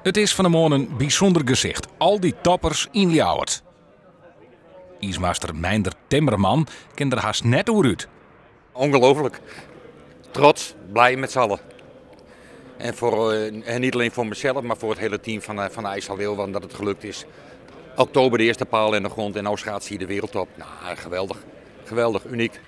Het is van de morgen een bijzonder gezicht. Al die toppers in Ljouwert. Ijsmaster Meinder Timmerman kent er haast net over uit. Ongelooflijk. Trots, blij met z'n allen. En niet alleen voor mezelf, maar voor het hele team van IJsselweeuw, want dat het gelukt is. Oktober de eerste paal in de grond en nu gaat ze de wereldtop. Nou, geweldig. Geweldig, uniek.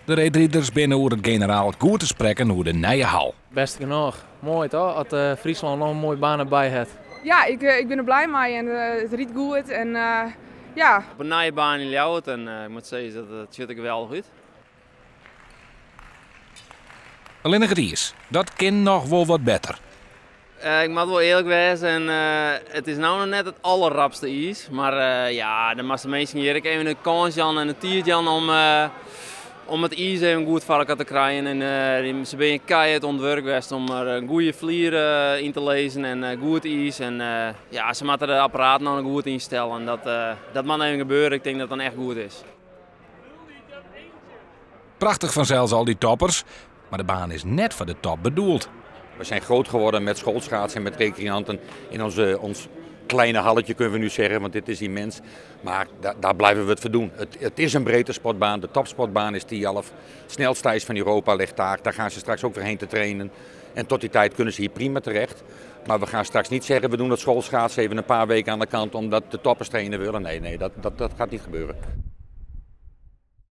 De reedrijders binnen over het generaal goed te spreken over de nieuwe hal. Best genoeg. Mooi toch? Dat Friesland nog een mooie baan erbij heeft. Ja, ik ben er blij mee en het riet goed. En, ja. Op een nieuwe baan in Ljouwert en ik moet zeggen dat het ziet er geweldig uit. Alleen nog het is. Dat kan nog wel wat beter. Ik moet wel eerlijk wezen, het is nou nog net het allerrapste ijs. Maar ja, de meeste mensen hier even een kans en een tiertje om het ijs even goed voor elkaar te krijgen. En ze zijn keihard ontwerp geweest om er een goede vlier in te lezen en goed ijs. En ja, ze moeten de apparaat nog goed instellen. En dat moet even gebeuren. Ik denk dat het dan echt goed is. Prachtig vanzelfs al die toppers. Maar de baan is net voor de top bedoeld. We zijn groot geworden met schoolschaatsen en met recreanten in ons kleine halletje, kunnen we nu zeggen, want dit is immens. Maar daar blijven we het voor doen. Het is een breedte sportbaan. De topsportbaan is die half. Snelste ijs van Europa ligt daar. Daar gaan ze straks ook weer heen te trainen. En tot die tijd kunnen ze hier prima terecht. Maar we gaan straks niet zeggen, we doen het schoolschaatsen even een paar weken aan de kant omdat de toppers trainen willen. Nee, dat gaat niet gebeuren.